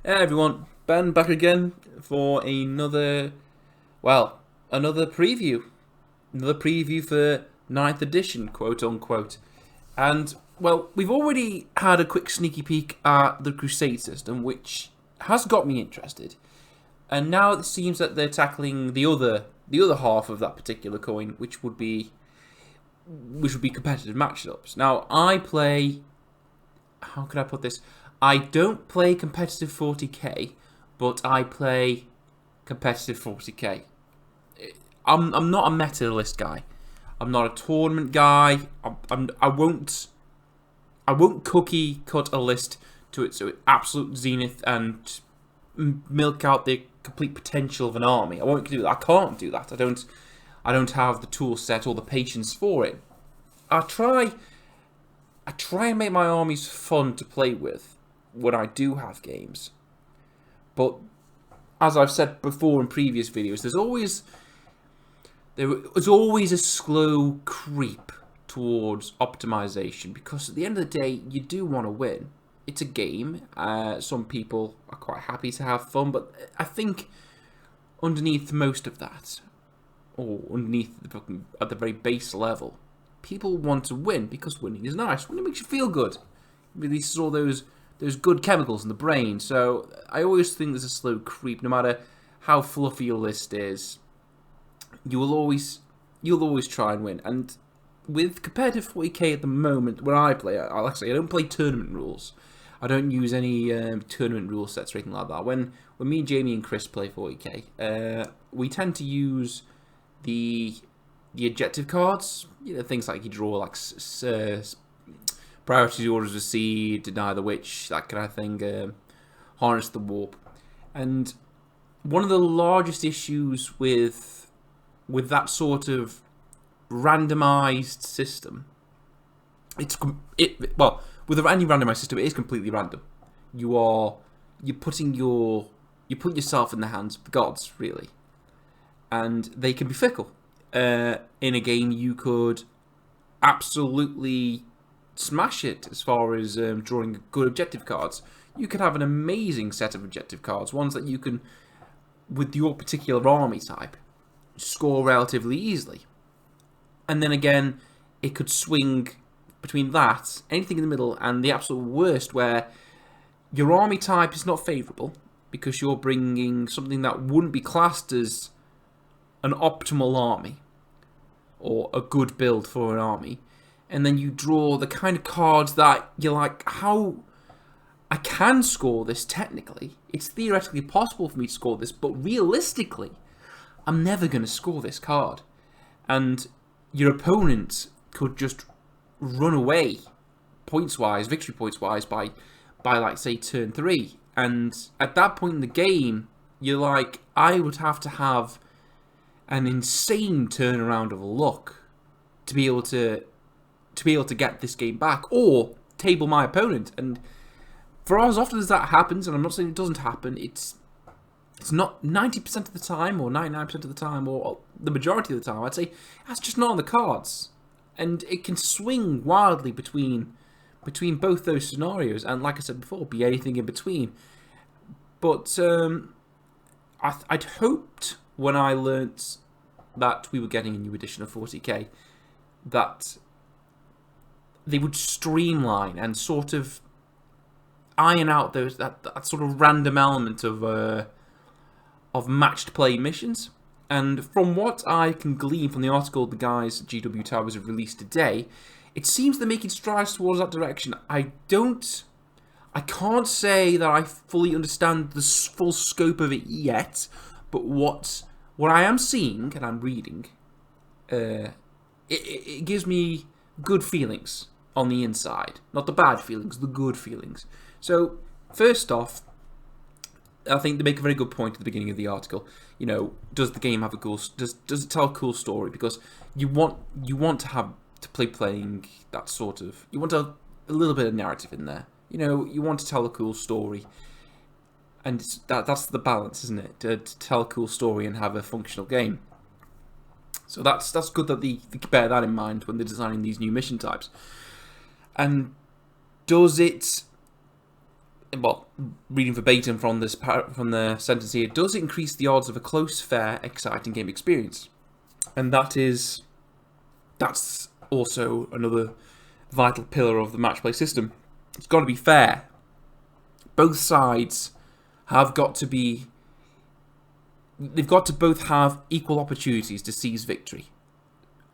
Hey everyone, Ben back again for another preview. Another preview for ninth edition, quote unquote. And, well, we've already had a quick sneaky peek at the Crusade system, which has got me interested. And now it seems that they're tackling the other half of that particular coin, which would be competitive matchups. Now, how can I put this? I don't play competitive 40k, but I play competitive 40k. I'm not a meta list guy. I'm not a tournament guy. I won't cookie cut a list to its absolute zenith and milk out the complete potential of an army. I won't do that. I can't do that. I don't have the tool set or the patience for it. I try and make my armies fun to play with when I do have games. But as I've said before in previous videos, there's always a slow creep towards optimization, because at the end of the day, you do want to win. It's a game. Some people are quite happy to have fun, but I think underneath most of that, or at the very base level, people want to win because winning is nice. Winning makes you feel good. It releases all those good chemicals in the brain. So I always think there's a slow creep. No matter how fluffy your list is, you'll always try and win. And with competitive 40k at the moment, when I play, I don't play tournament rules. I don't use any tournament rule sets or anything like that. When me, Jamie, and Chris play 40k, we tend to use the objective cards. Things like you draw like priority orders received, deny the witch, that kind of thing, harness the warp. And one of the largest issues with that sort of randomized system, with any randomized system, it is completely random. You're putting yourself in the hands of the gods, really, and they can be fickle. In a game, you could absolutely smash it as far as drawing good objective cards. You could have an amazing set of objective cards, ones that you can, with your particular army type, score relatively easily. And then again, it could swing between that, anything in the middle, and the absolute worst, where your army type is not favourable because you're bringing something that wouldn't be classed as an optimal army or a good build for an army, and then you draw the kind of cards that you're like, how I can score this technically. It's theoretically possible for me to score this, but realistically, I'm never going to score this card. And your opponent could just run away victory points wise, by like, say, turn 3. And at that point in the game, you're like, I would have to have an insane turnaround of luck to be able to get this game back, or table my opponent. And for as often as that happens, and I'm not saying it doesn't happen, it's not 90% of the time, or 99% of the time, or the majority of the time. I'd say that's just not on the cards, and it can swing wildly between both those scenarios, and like I said before, be anything in between. But I'd hoped, when I learnt that we were getting a new edition of 40k, that they would streamline and sort of iron out that sort of random element of matched play missions. And from what I can glean from the article the guys at GW Towers have released today, it seems they're making strides towards that direction. I can't say that I fully understand the full scope of it yet, but what I am seeing and I'm reading, it gives me good feelings on the inside. Not the bad feelings, the good feelings. So, first off, I think they make a very good point at the beginning of the article. Does the game have a cool? Does it tell a cool story? Because you want to playing that sort of. You want a little bit of narrative in there. You want to tell a cool story, and that's the balance, isn't it? To tell a cool story and have a functional game. So that's good that they bear that in mind when they're designing these new mission types. And does it well, reading verbatim from from the sentence here, does increase the odds of a close, fair, exciting game experience. And that's also another vital pillar of the match play system. It's got to be fair. Both sides have got to be... They've got to both have equal opportunities to seize victory.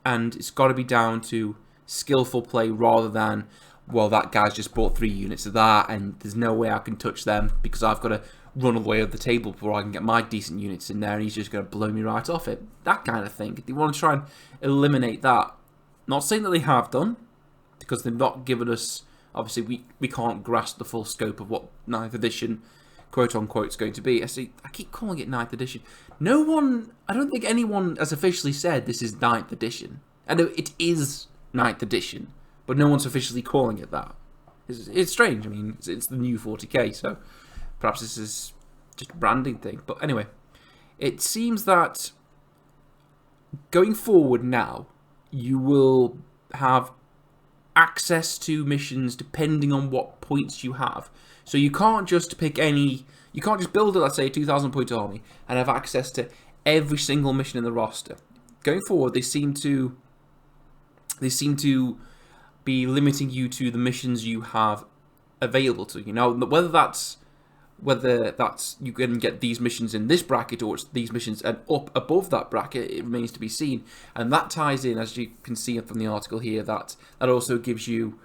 And it's got to be down to skillful play rather than, well, that guy's just bought 3 units of that and there's no way I can touch them because I've got to run all the way over the table before I can get my decent units in there and he's just going to blow me right off it. That kind of thing. They want to try and eliminate that. Not saying that they have done, because they've not given us... Obviously, we can't grasp the full scope of what 9th edition, quote-unquote, is going to be. I keep calling it 9th edition. No one... I don't think anyone has officially said this is 9th edition. I know it is 9th edition, but no one's officially calling it that. It's strange. I mean, it's the new 40k, so perhaps this is just a branding thing. But anyway, it seems that going forward now, you will have access to missions depending on what points you have. So you can't just pick any... You can't just build, let's say, a 2,000 point army and have access to every single mission in the roster. Going forward, they seem to be limiting you to the missions you have available to you. Now, whether that's you can get these missions in this bracket or it's these missions and up above that bracket, it remains to be seen. And that ties in, as you can see from the article here, that also gives you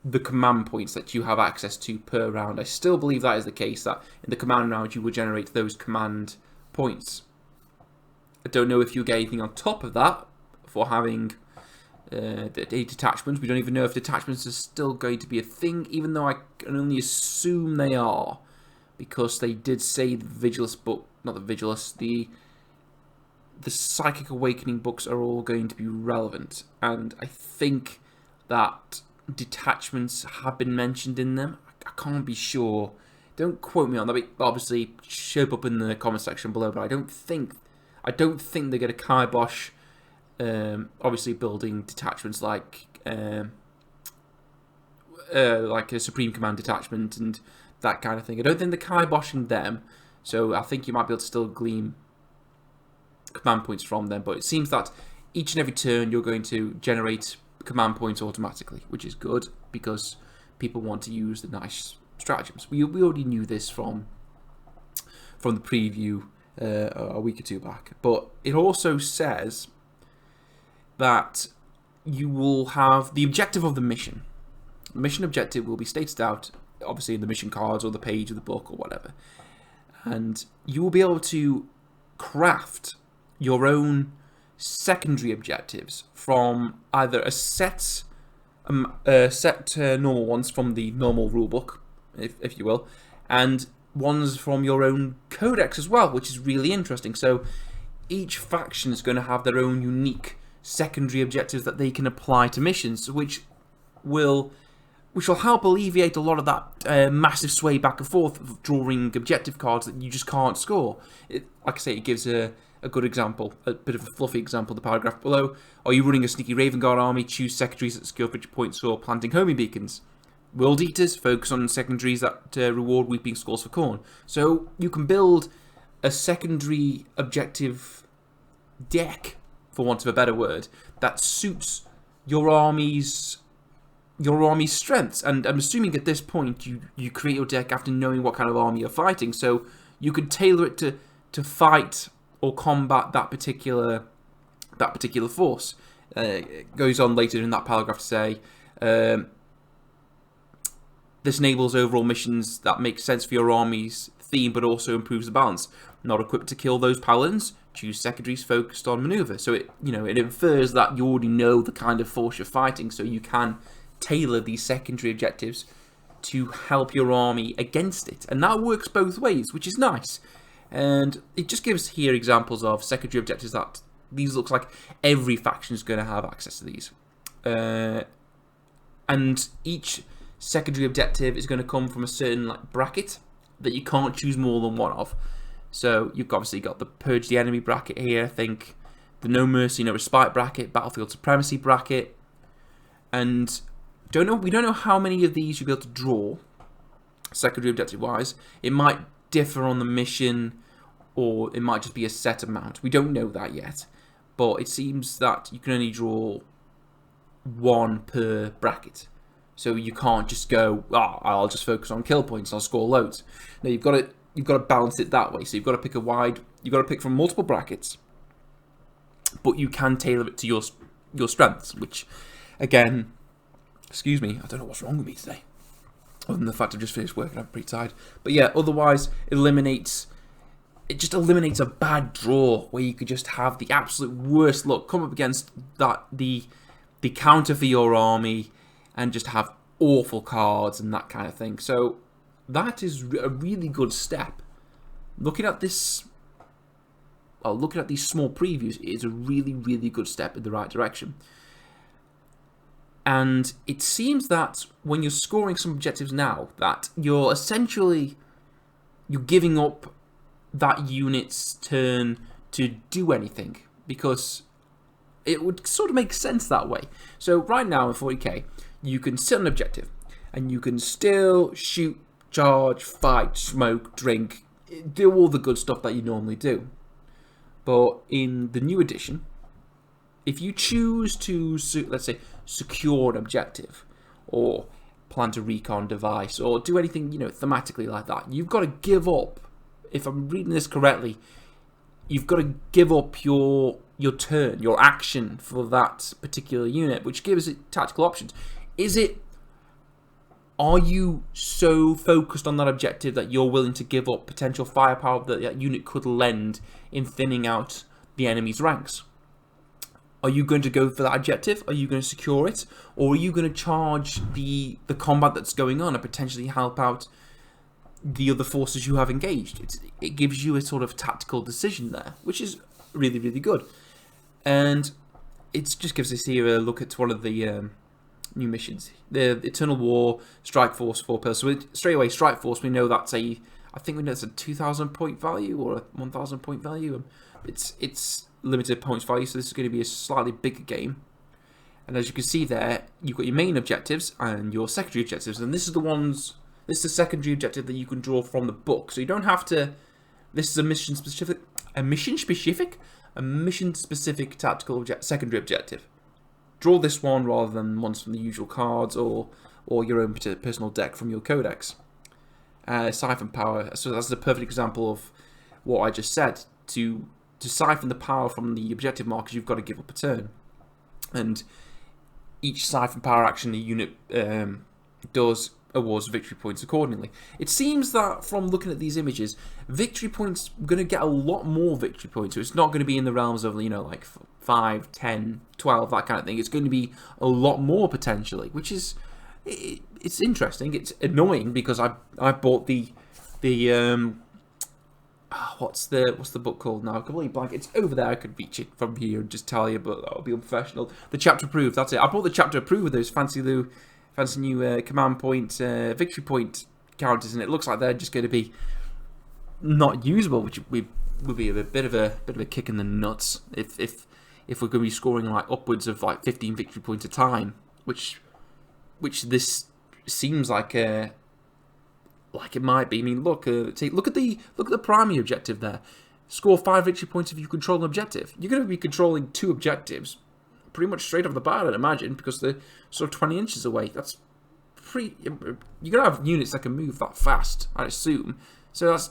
the command points that you have access to per round. I still believe that is the case, that in the command round you will generate those command points. I don't know if you'll get anything on top of that for having detachments. We don't even know if detachments are still going to be a thing, even though I can only assume they are, because they did say the Vigilus book, not the Vigilus, the Psychic Awakening books are all going to be relevant, and I think that detachments have been mentioned in them. I can't be sure. Don't quote me on that. Obviously, show up in the comment section below, but I don't think they're going to kibosh. Obviously, building detachments like a Supreme Command detachment and that kind of thing. I don't think they're kiboshing them, so I think you might be able to still glean command points from them. But it seems that each and every turn you're going to generate command points automatically, which is good because people want to use the nice stratagems. We already knew this from the preview a week or two back, but it also says that you will have the objective of the mission. The mission objective will be stated out, obviously, in the mission cards or the page of the book or whatever. And you will be able to craft your own secondary objectives from either a set normal ones from the normal rulebook, if you will, and ones from your own codex as well, which is really interesting. So each faction is going to have their own unique secondary objectives that they can apply to missions, which will help alleviate a lot of that massive sway back and forth of drawing objective cards that you just can't score. Like I say, it gives a good example, a bit of a fluffy example, the paragraph below. Are you running a sneaky Raven Guard army? Choose secondaries that secure victory points or planting homing beacons. World Eaters, focus on secondaries that reward weeping scores for corn. So you can build a secondary objective deck, for want of a better word, that suits your army's strengths. And I'm assuming at this point you create your deck after knowing what kind of army you're fighting, so you could tailor it to fight or combat that particular force. It goes on later in that paragraph to say, this enables overall missions that make sense for your army's theme, but also improves the balance. Not equipped to kill those paladins, choose secondaries focused on maneuver. So it infers that you already know the kind of force you're fighting, so you can tailor these secondary objectives to help your army against it. And that works both ways, which is nice. And it just gives here examples of secondary objectives that these looks like every faction is going to have access to these. And each secondary objective is going to come from a certain bracket that you can't choose more than one of. So you've obviously got the Purge the Enemy bracket here, I think, the No Mercy, No Respite bracket, Battlefield Supremacy bracket, and we don't know how many of these you'll be able to draw, secondary objective-wise. It might differ on the mission, or it might just be a set amount. We don't know that yet, but it seems that you can only draw one per bracket. So you can't just go, I'll just focus on kill points and I'll score loads. No, you've got to balance it that way. So you've got to pick from multiple brackets, but you can tailor it to your strengths, which, again, excuse me, I don't know what's wrong with me today. Other than the fact I've just finished work and I'm pretty tired. But yeah, otherwise, it just eliminates a bad draw where you could just have the absolute worst luck, come up against the counter for your army, and just have awful cards and that kind of thing. So that is a really good step. Looking at these small previews is a really, really good step in the right direction. And it seems that when you're scoring some objectives now, that you're giving up that unit's turn to do anything, because it would sort of make sense that way. So right now in 40k, you can sit on an objective, and you can still shoot, charge, fight, smoke, drink, do all the good stuff that you normally do. But in the new edition, if you choose to, let's say, secure an objective, or plant a recon device, or do anything, thematically like that, you've got to give up, if I'm reading this correctly, you've got to give up your turn, your action for that particular unit, which gives it tactical options. Are you so focused on that objective that you're willing to give up potential firepower that unit could lend in thinning out the enemy's ranks? Are you going to go for that objective? Are you going to secure it? Or are you going to charge the combat that's going on and potentially help out the other forces you have engaged? It gives you a sort of tactical decision there, which is really, really good. And it just gives us here a look at one of the new missions. The Eternal War Strike Force 4 So straight away, Strike Force, we know that's I think we know it's a 2,000 point value or a 1,000 point value. It's limited points value, so this is going to be a slightly bigger game. And as you can see there, you've got your main objectives and your secondary objectives, and this is the secondary objective that you can draw from the book. So you don't have to. This is a mission specific tactical secondary objective. Draw this one rather than ones from the usual cards or your own personal deck from your codex. Siphon power. So that's a perfect example of what I just said. To siphon the power from the objective markers, you've got to give up a turn. And each siphon power action the unit does awards victory points accordingly. It seems that from looking at these images, victory points are going to get a lot more victory points. So it's not going to be in the realms of, like 5, 10, 12, that kind of thing. It's going to be a lot more potentially, which is it's interesting. It's annoying because I bought the what's the book called now? I completely blank. It's over there. I could reach it from here and just tell you, but that would be unprofessional. The chapter approved. That's it. I bought the chapter approved with those fancy new command point, victory point counters, and it looks like they're just going to be not usable, which would be a bit of a kick in the nuts if we're going to be scoring like upwards of like 15 victory points a time, which this seems like it might be. I mean, look at the primary objective there. Score 5 victory points if you control an objective. You're going to be controlling 2 objectives pretty much straight off the bat, I'd imagine, because they're sort of 20 inches away. That's pretty. You're going to have units that can move that fast, I assume. So that's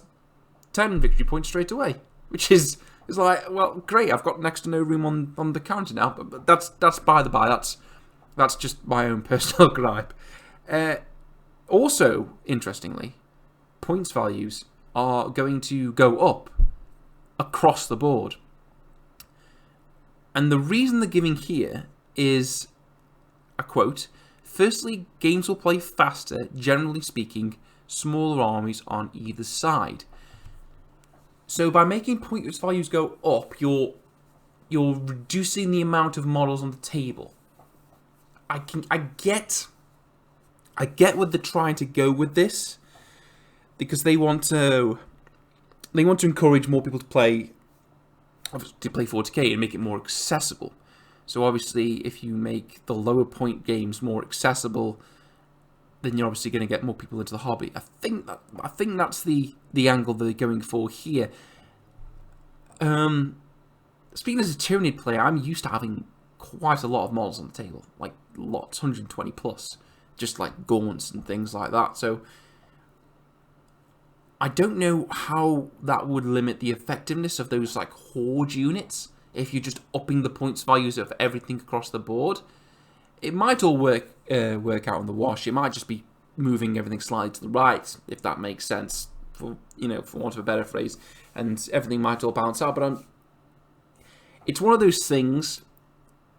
10 victory points straight away, which is like, well, great. I've got next to no room on the counter now, but that's by the by. That's just my own personal gripe. Also, interestingly, points values are going to go up across the board. And the reason they're giving here is, I quote, "Firstly, games will play faster, generally speaking, smaller armies on either side." So by making points values go up, you're reducing the amount of models on the table. I get where they're trying to go with this, because they want to encourage more people to play 40k and make it more accessible. So obviously, if you make the lower point games more accessible, then you're obviously going to get more people into the hobby. I think that's the angle they're going for here. Speaking as a Tyranid player, I'm used to having quite a lot of models on the table, like lots, 120 plus, just like gaunts and things like that. So I don't know how that would limit the effectiveness of those like horde units if you're just upping the points values of everything across the board. It might all work out on the wash. It might just be moving everything slightly to the right, if that makes sense, for want of a better phrase, and everything might all balance out. But it's one of those things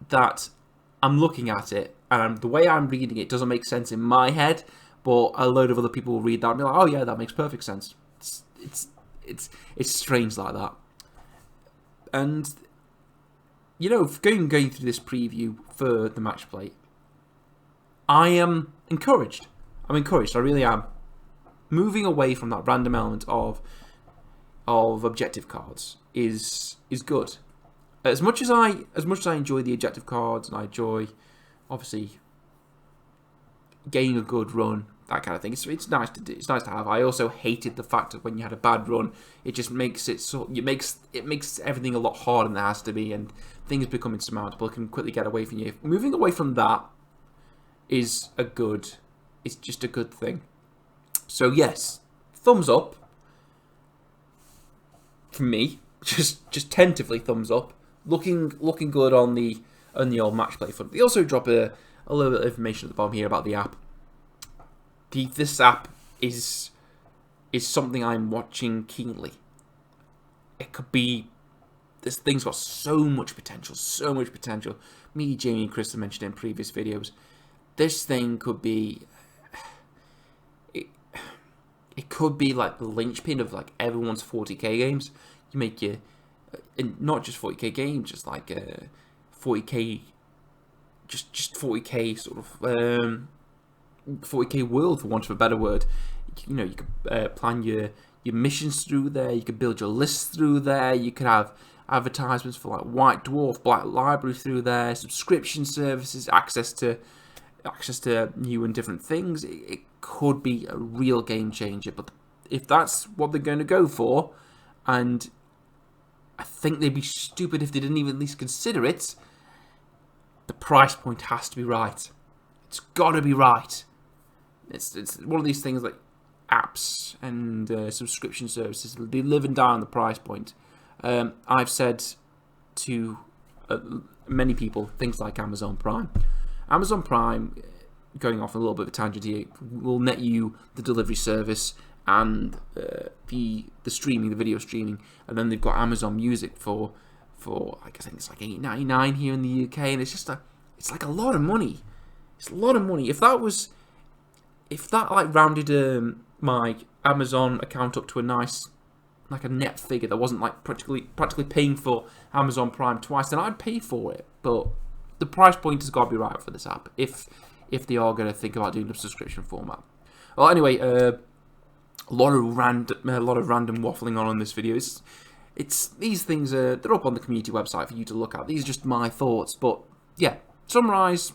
that I'm looking at it, and the way I'm reading it doesn't make sense in my head, but a load of other people will read that and be like, "Oh yeah, that makes perfect sense." It's strange like that, and going through this preview for the match play, I am encouraged. I'm encouraged. I really am. Moving away from that random element of objective cards is good. As much as I enjoy the objective cards, and I enjoy obviously getting a good run, that kind of thing. It's nice to do. It's nice to have. I also hated the fact that when you had a bad run, it just makes it makes everything a lot harder than it has to be, and things become insurmountable. It can quickly get away from you. Moving away from that is it's just a good thing. So yes, thumbs up from me. Just tentatively thumbs up. Looking good on the old match play front. They also drop a little bit of information at the bottom here about the app. This app is something I'm watching keenly. It could be. This thing's got so much potential. Me, Jamie, and Chris have mentioned it in previous videos. This thing could be. It could be like the linchpin of like everyone's 40k games. You make your, and not just 40k games, just like 40k, just 40k sort of 40k world, for want of a better word. You could plan your missions through there. You could build your lists through there. You could have advertisements for like White Dwarf, Black Library through there. Subscription services, access to new and different things. It could be a real game changer. But if that's what they're going to go for, and I think they'd be stupid if they didn't even at least consider it, the price point has to be right. It's got to be right. It's one of these things like apps and subscription services. They live and die on the price point. I've said to many people things like Amazon Prime. Amazon Prime, going off a little bit of a tangent here, will net you the delivery service and the streaming, the video streaming, and then they've got Amazon Music for I think it's like $8.99 here in the UK, and it's like a lot of money. It's a lot of money. If that like rounded my Amazon account up to a nice, like a net figure that wasn't like practically paying for Amazon Prime twice, then I'd pay for it. But the price point has got to be right for this app if they are going to think about doing the subscription format. Well, anyway, a lot of random waffling on this video. It's these things they're up on the community website for you to look at. These are just my thoughts, but yeah. Summarise: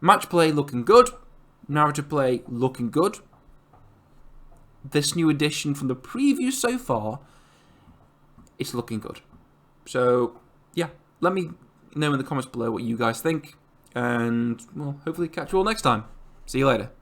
match play looking good, narrative play looking good. This new addition from the preview so far, it's looking good. So yeah, let me know in the comments below what you guys think, and we'll hopefully catch you all next time. See you later.